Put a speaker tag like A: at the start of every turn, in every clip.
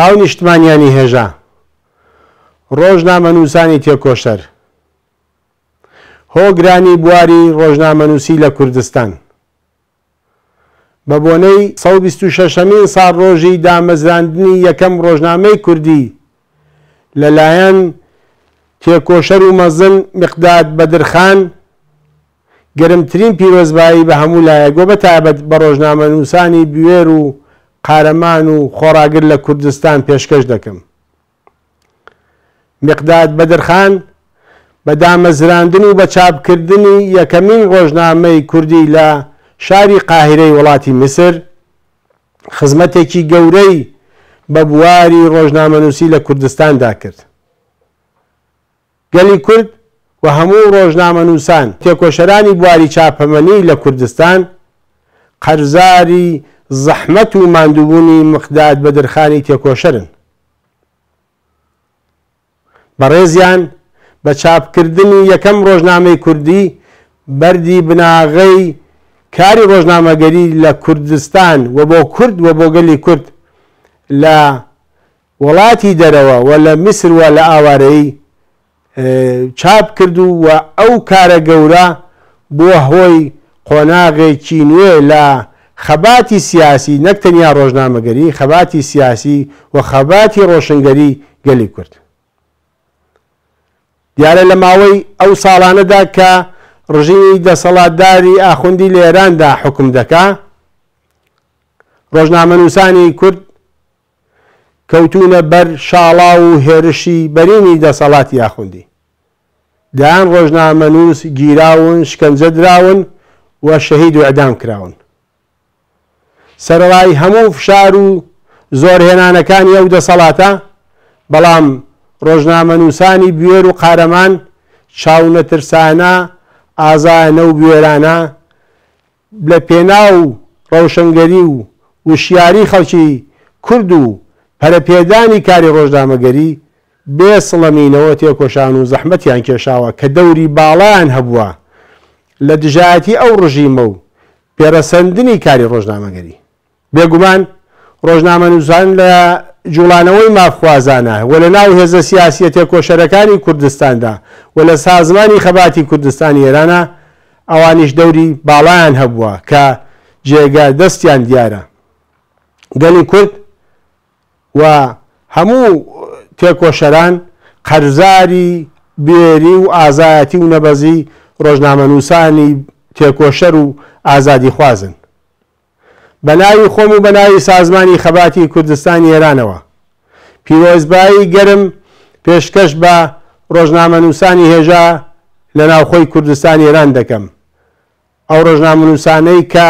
A: هاو نیشتمانیانی هێژا ڕۆژنامەنووسانی تێکۆشەر هۆگرانی بواری ڕۆژنامەنووسی لە کوردستان بە بۆنەی 126مین ساڵ ڕۆژی دامەزراندنی یەکەم ڕۆژنامەی کوردی لەلایەن تێکۆشەر و مەزن میقداد بەدرخان گەرمترین پیرۆزبایی بە هەموو لایەکەوە بەتایبەت بە ڕۆژنامەنووسانی بوێر و قارەمان و خۆراگر لە کوردستان پێشکەش دەکەم. میقداد بەدرخان بە دامەزراندن و بە چاپکردنی یەکەمین ڕۆژنامەی کوردی لە شاری قاهیرەی وڵاتی میسر خزمەتێکی گەورەی بە بواری ڕۆژنامەنووسی لە کوردستاندا کرد. گەلی کورد و هەموو ڕۆژنامەنووسان تێکۆشەرانی بواری چاپەمەنی لە کوردستان قەرزاری زەحمەت و ماندووبوونی میقداد بەدرخانی تێکۆشەرن. بەڕێزیان بە چاپکردنی یەکەم ڕۆژنامەی کوردی بەردی بناغەی کاری ڕۆژنامەگەری لە کوردستان و بۆ کورد و بۆ گەلی کورد لە وڵاتی دەرەوە و لە میسر و لە ئاوارەی چاپ کرد و ئەو کارە گەورە بۆ هۆی قۆناغێکی نوێ لە خەباتی سیاسی نەک تەنیا ڕۆژنامەگەری خەباتی سیاسی و خەباتی ڕۆشنگەری گەلی کورد. دیارە لە ماوەی ئەو ساڵانەدا کە ڕژیمی دەسەڵاتداری ئاخوندی لە ئێراندا حکم دەکا ڕۆژنامەنووسانی کورد کەوتونە بەر شاڵا و هێرشی بەرینی دەسەڵاتی ئاخوندی. دایان ڕۆژنامەنووس گیراون شکەنجە دراون و شەهید و ئەدام کراون. سەرەڕای هەموو فشار و زۆرهێنانەکانی ئەو دەسەڵاتە بەڵام ڕۆژنامەنووسانی بوێر و قارەمان چاونەترسانە ئازانە و بوێرانە لە پێناو ڕەوشنگەری و وشیاری خەڵکی کورد و پەرەپێدانی کاری ڕۆژنامەگەری بێ سڵەمینەوە تێکۆشان و زەحمەتیان کێشاوە کە دەوری باڵایان هەبووە لە دژایەتی ئەو ڕژیمە و پێرەسەندنی کاری ڕۆژنامەگەری. بێگومان ڕۆژنامەنووسان لە جوڵانەوەی مافخوازانە و لە ناو هێزە سیاسیە تێکۆشەرەکانی کوردستاندا و لە سازمانی خەباتی کوردستانی ئێرانە ئەوانیش دەوری باڵایان هەبووە کە جێگا دەستیان دیارە. گەلی کورد و هەموو تێکۆشەران قەرزاری بێری و ئازایەتی و نەبەزی ڕۆژنامەنووسانی تێکۆشەر و ئازادی خوازن. بە ناوی خۆم و بە ناوی سازمانی خەباتی کوردستانی ئێرانەوە پیرۆزبایی گەرم پێشکەش بە ڕۆژنامەنووسانی هێژا لە ناوخۆی کوردستانی ئێران دەکەم. ئەو ڕۆژنامەنووسانەی کە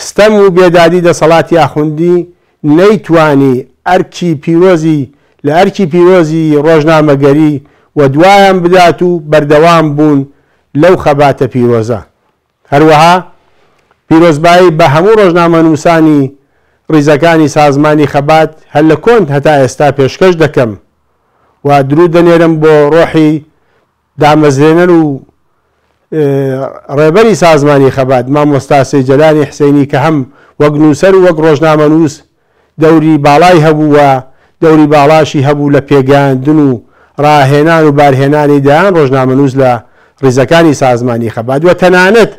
A: ستەم و بێدادی دەسەڵاتی ئاخوندی نەیتوانی ئەرکی پیرۆزی لە ئەرکی پیرۆزی ڕۆژنامەگەری و دوایان بدات و بەردەوام بوون لەو خەباتە پیرۆزە. هەروەها پیرۆزبایی بە هەموو ڕۆژنامەنووسانی ڕیزەکانی سازمانی خەبات هەر لە کۆن هەتا ئێستا پێشکەش دەکەم و درود دەنێرم بۆ ڕۆحی دامەزرێنەر و ڕێبەری سازمانی خەبات مامۆستا سەیجەلانی حسێنی کە هەم وەک نووسەر و وەک ڕۆژنامەنووس دەوری باڵای هەبوو و دەوری باڵاشی هەبوو لە پێگەاندن و ڕاهێنان و بارهێنانی دایان ڕۆژنامەنووس لە ڕیزەکانی سازمانی خەبات و تەنانەت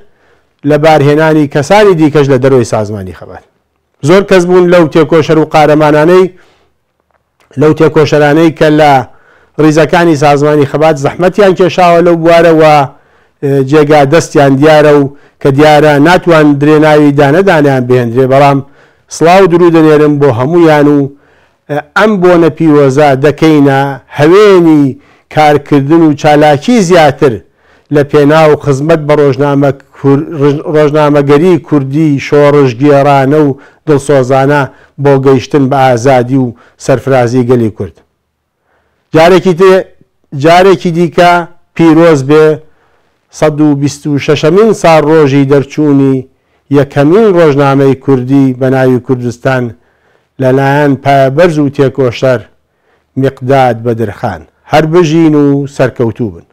A: لە بارهێنانی کەسانی دیکەش لە دەرەوەی سازمانی خەبات. زۆر کەس بوون لەو تێکۆشەر و قارەمانانەی لەو تێکۆشەرانەی کە لە ڕیزەکانی سازمانی خەبات زەحمەتیان کێشاوە لەو بوارەوە جێگا دەستیان دیارە و کە دیارە ناتوان درێناوی دانەدانیان بهێنرێ. بەڵام سڵاو درود دەنێرم بۆ هەمویان و ئەم بۆنە پیرۆزە دەکەینە هەوێنی کارکردن و چالاکی زیاتر لە پێناو خزمەت بە ڕۆژنامەگەری کوردی شۆڕژگێڕانە و دڵسۆزانە بۆ گەیشتن بە ئازادی و سەرفرازی گەلی کورد. جارێکی دیکە پیرۆز بێ 126مین ساڵ ڕۆژی دەرچوونی یەکەمین ڕۆژنامەی کوردی بە ناوی کوردستان لەلایەن پایەبەرز و تێکۆشەر میقداد بەدرخان. هەر بژین و سەرکەوتوو بن.